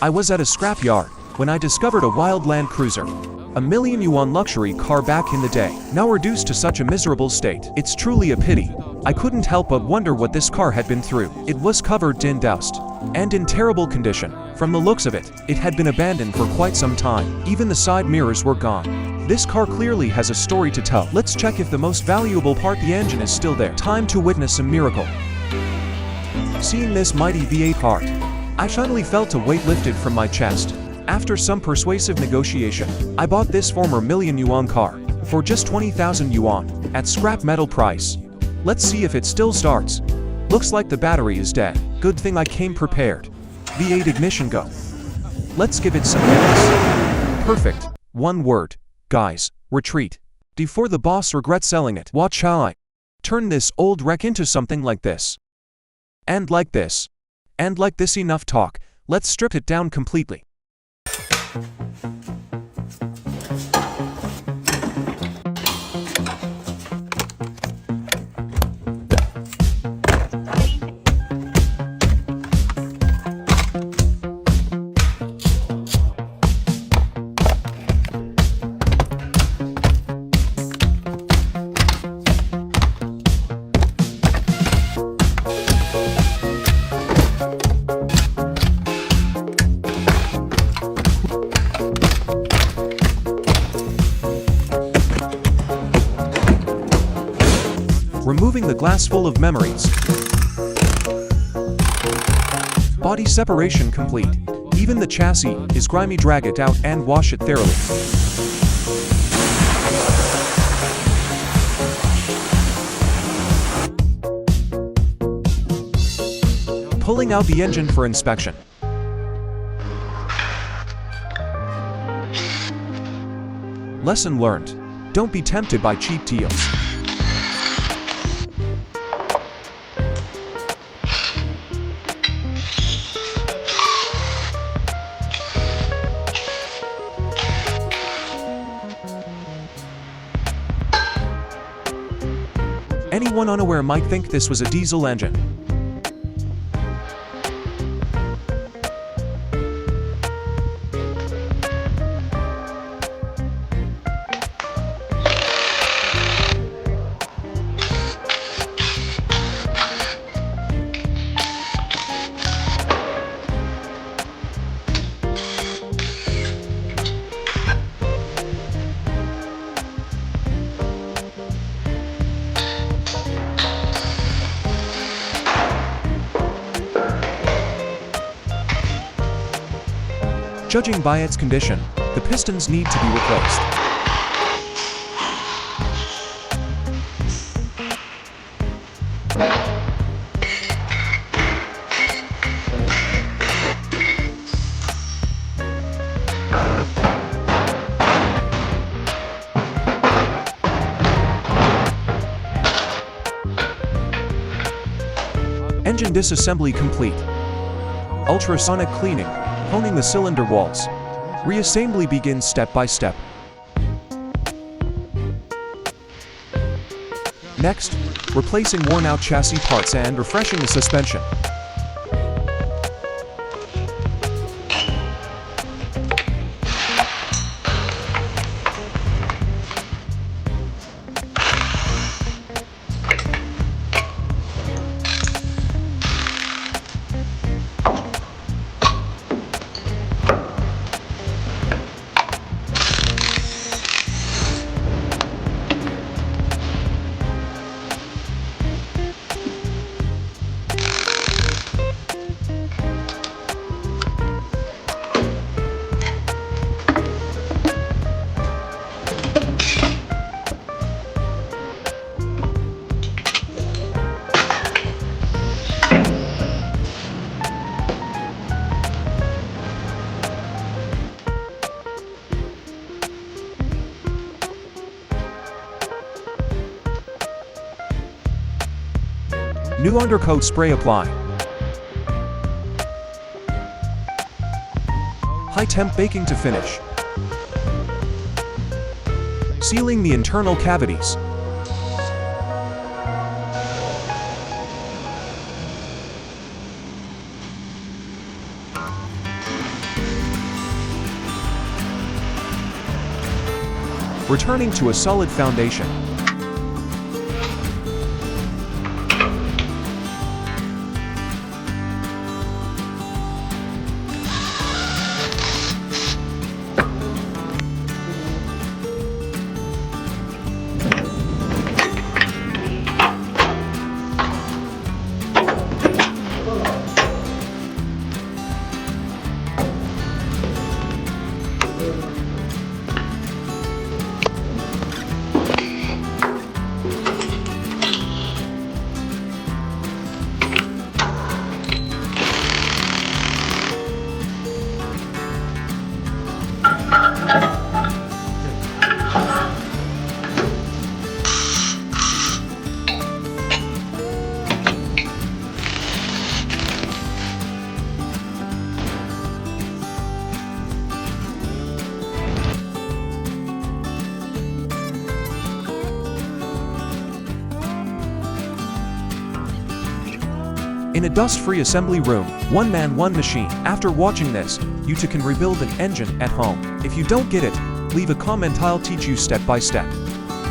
I was at a scrapyard when I discovered a wild Land Cruiser. A million-yuan luxury car back in the day, now reduced to such a miserable state. It's truly a pity. I couldn't help but wonder what this car had been through. It was covered in dust and in terrible condition. From the looks of it, it had been abandoned for quite some time. Even the side mirrors were gone. This car clearly has a story to tell. Let's check if the most valuable part, the engine, is still there. Time to witness a miracle. Seeing this mighty V8 heart, I suddenly felt a weight lifted from my chest. After some persuasive negotiation, I bought this former million-yuan car for just 20,000 yuan at scrap metal price. Let's see if it still starts. Looks like the battery is dead. Good thing I came prepared. V8 ignition go. Let's give it some gas. Perfect. One word. Guys, retreat. Before the boss regrets selling it. Watch how I turn this old wreck into something like this. And like this. And like this. Enough talk. Let's strip it down completely. Removing the glass full of memories. Body separation complete. Even the chassis is grimy. Drag it out and wash it thoroughly. Pulling out the engine for inspection. Lesson learned. Don't be tempted by cheap deals. Anyone unaware might think this was a diesel engine. Judging by its condition, the pistons need to be replaced. Engine disassembly complete. Ultrasonic cleaning. Honing the cylinder walls. Reassembly begins step by step. Next, replacing worn-out chassis parts and refreshing the suspension. New undercoat spray apply. High temp baking to finish. Sealing the internal cavities. returning to a solid foundation. In a dust-free assembly room, one man, one machine. After watching this, you too can rebuild an engine at home. If you don't get it, leave a comment, I'll teach you step by step.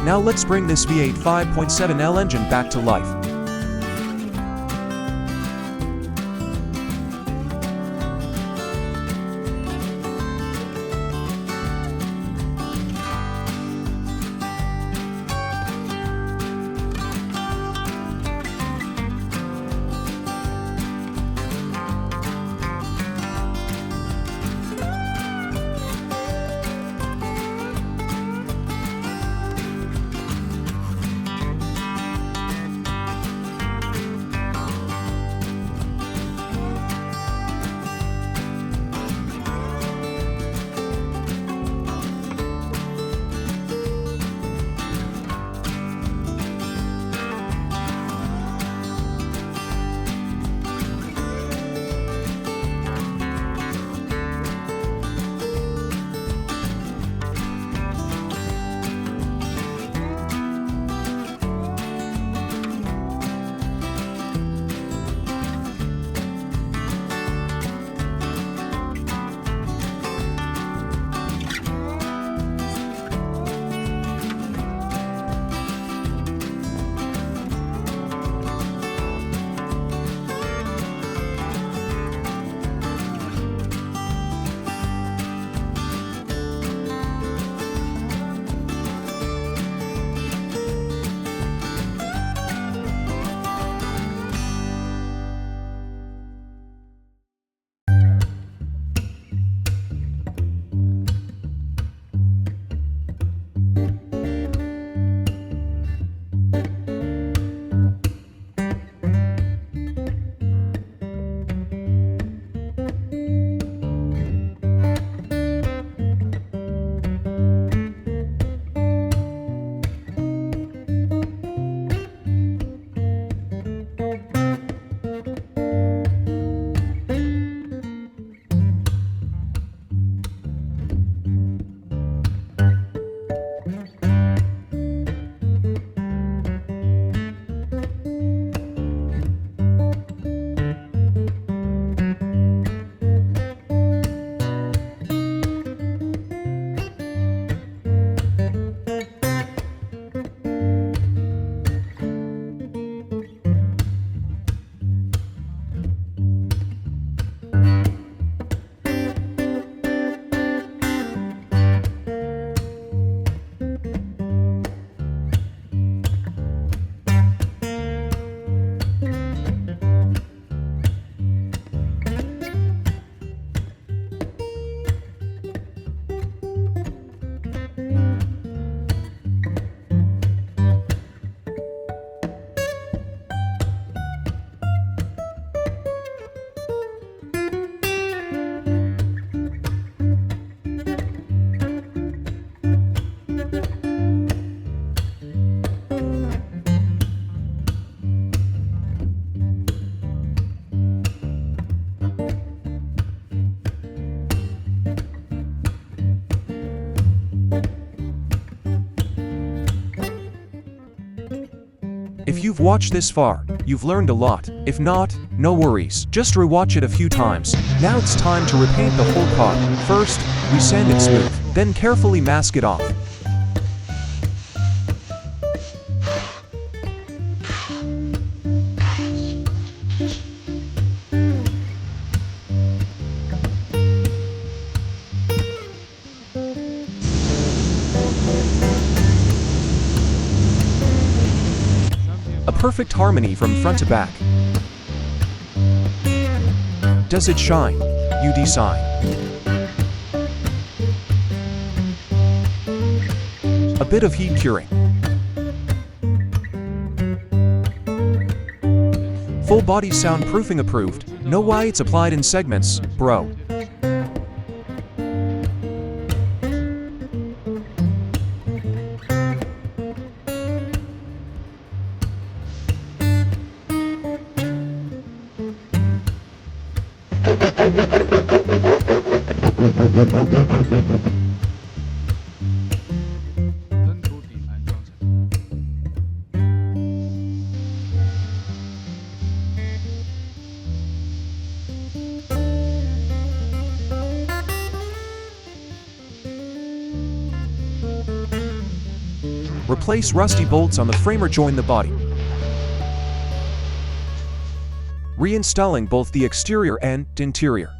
Now let's bring this V8 5.7L engine back to life. If you've watched this far, you've learned a lot. If not, no worries. Just rewatch it a few times. Now it's time to repaint the whole car. First, we sand it smooth, then carefully mask it off. perfect harmony from front to back. Does it shine? You decide. A bit of heat curing. Full body soundproofing approved. Know why it's applied in segments, bro. Replace rusty bolts on the frame or join the body. Reinstalling both the exterior and interior.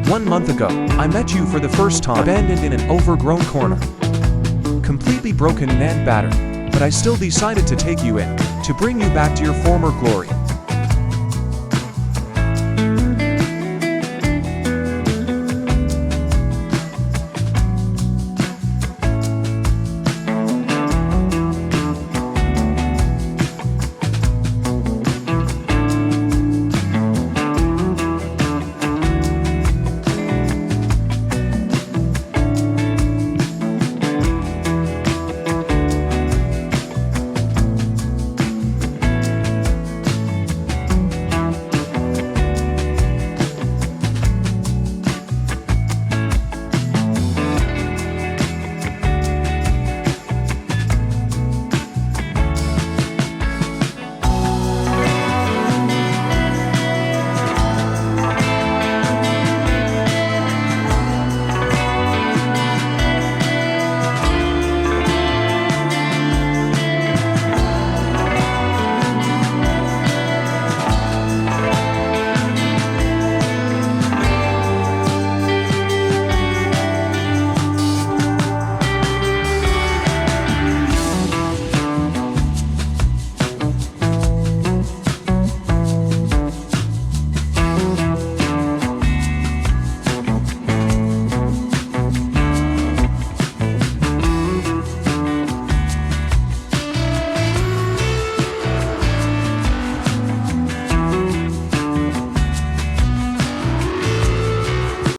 One month ago, I met you for the first time, abandoned in an overgrown corner. Completely broken and battered, but I still decided to take you in, to bring you back to your former glory.